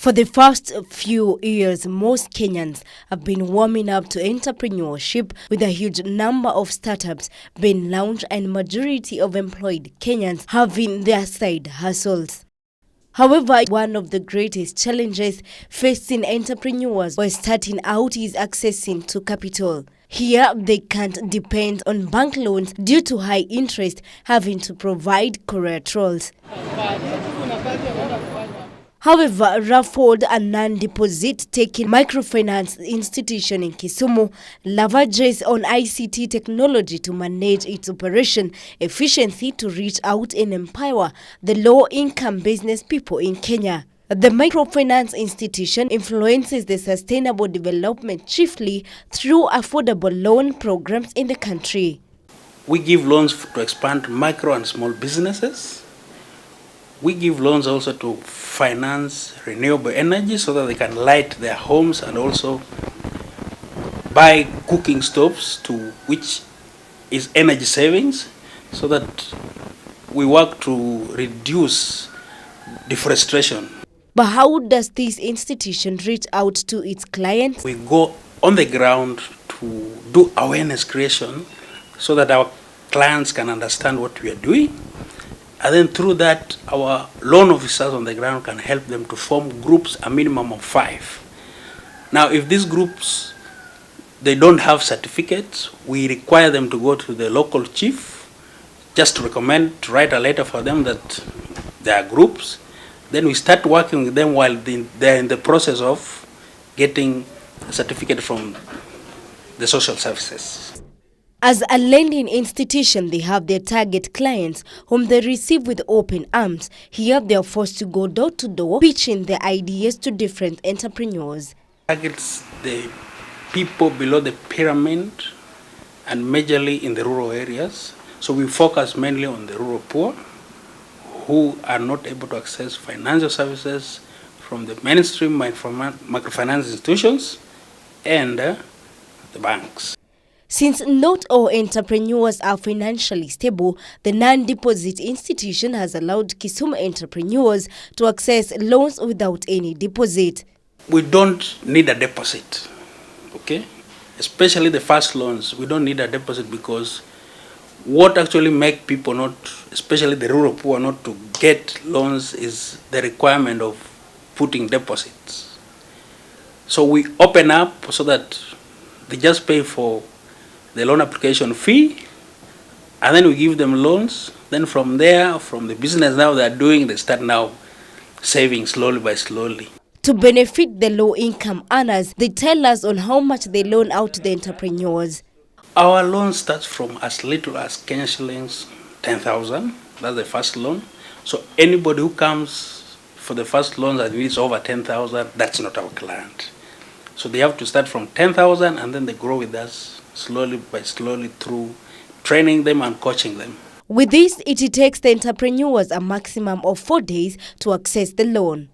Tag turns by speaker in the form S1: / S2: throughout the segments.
S1: For the first few years, most Kenyans have been warming up to entrepreneurship, with a huge number of startups being launched and majority of employed Kenyans having their side hustles. However, one of the greatest challenges facing entrepreneurs while starting out is accessing to capital. Here, they can't depend on bank loans due to high interest, having to provide collaterals. However, Rafode, a non-deposit-taking microfinance institution in Kisumu, leverages on ICT technology to manage its operation efficiency to reach out and empower the low-income business people in Kenya. The Microfinance Institution influences the sustainable development chiefly through affordable loan programs in the country.
S2: We give loans to expand micro and small businesses. We give loans also to finance renewable energy so that they can light their homes and also buy cooking stoves, which is energy savings, so that we work to reduce deforestation.
S1: But how does this institution reach out to its clients?
S2: We go on the ground to do awareness creation so that our clients can understand what we are doing. And then through that, our loan officers on the ground can help them to form groups, a minimum of 5. Now, if these groups, they don't have certificates, we require them to go to the local chief, just to recommend, to write a letter for them that they are groups. Then we start working with them while they're in the process of getting a certificate from the social services.
S1: As a lending institution, they have their target clients whom they receive with open arms. Here, they are forced to go door to door, pitching their ideas to different entrepreneurs.
S2: Targets the people below the pyramid and majorly in the rural areas. So we focus mainly on the rural poor who are not able to access financial services from the mainstream microfinance institutions and the banks.
S1: Since not all entrepreneurs are financially stable, the non-deposit institution has allowed Kisumu entrepreneurs to access loans without any deposit.
S2: We don't need a deposit, okay? Especially the first loans, we don't need a deposit because what actually makes people not, especially the rural poor, not to get loans is the requirement of putting deposits. So we open up so that they just pay for the loan application fee, and then we give them loans. Then from there, from the business now they are doing, they start now saving slowly by slowly.
S1: To benefit the low-income earners, they tell us on how much they loan out to the entrepreneurs.
S2: Our loan starts from as little as Kenya shillings 10,000. That's the first loan. So anybody who comes for the first loan that needs over 10,000, that's not our client. So they have to start from 10,000 and then they grow with us slowly by slowly through training them and coaching them.
S1: With this, it takes the entrepreneurs a maximum of 4 days to access the loan.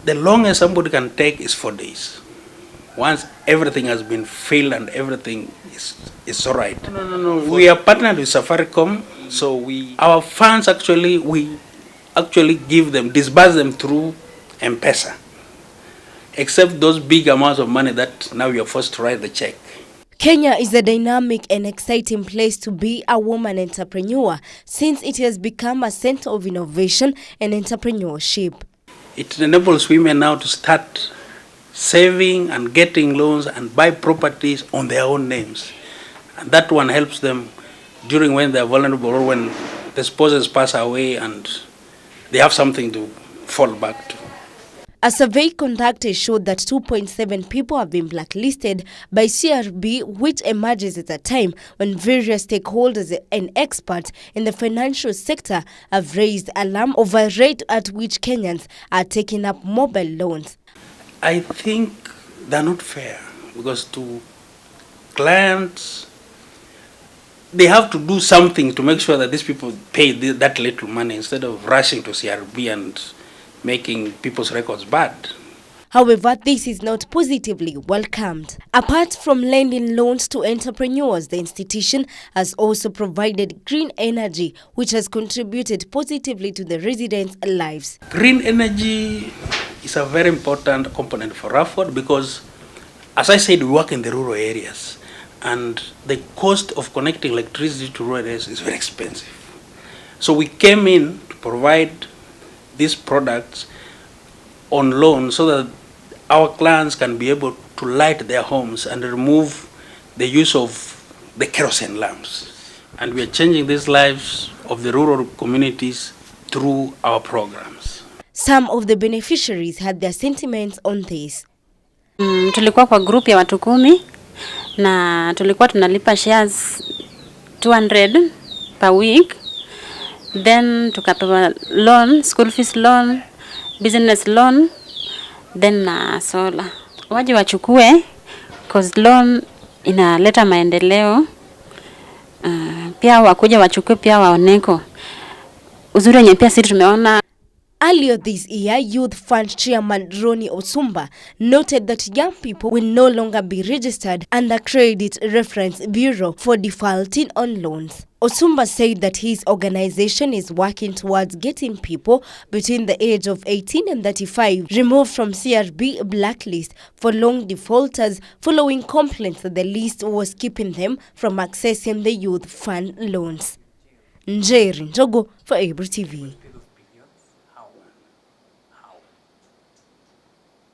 S2: The longest somebody can take is 4 days. Once everything has been filled and everything is all right. No. We are partnered with Safaricom, so our funds we disburse them through M-Pesa. Except those big amounts of money that now you are forced to write the check.
S1: Kenya is a dynamic and exciting place to be a woman entrepreneur since it has become a center of innovation and entrepreneurship.
S2: It enables women now to start saving and getting loans and buy properties on their own names. And that one helps them during when they are vulnerable or when the spouses pass away and they have something to fall back to.
S1: A survey conducted showed that 2.7 people have been blacklisted by CRB, which emerges at a time when various stakeholders and experts in the financial sector have raised alarm over the rate at which Kenyans are taking up mobile loans.
S2: I think they're not fair because to clients, they have to do something to make sure that these people pay that little money instead of rushing to CRB and making people's records bad.
S1: However, this is not positively welcomed. Apart from lending loans to entrepreneurs, the institution has also provided green energy, which has contributed positively to the residents' lives.
S2: Green energy is a very important component for Rafode because, as I said, we work in the rural areas, and the cost of connecting electricity to rural areas is very expensive. So we came in to provide these products on loan so that our clients can be able to light their homes and remove the use of the kerosene lamps. And we are changing these lives of the rural communities through our programs.
S1: Some of the beneficiaries had their sentiments on this.
S3: Tulikuwa kwa group ya watu 10 na tulikuwa tunalipa shares 200 per week. Then tukapewa loan, school fees loan, business loan, then na solar. Waje wachukue cause loan inaleta maendeleo. Pia wakuja wachukue pia waoneko. Uzuri wenye pia sisi tumeona.
S1: Earlier this year, Youth Fund Chairman Ronnie Osumba noted that young people will no longer be registered under Credit Reference Bureau for defaulting on loans. Osumba said that his organization is working towards getting people between the age of 18 and 35 removed from CRB blacklist for loan defaulters following complaints that the list was keeping them from accessing the Youth Fund loans. Njeri Njogo for Able TV.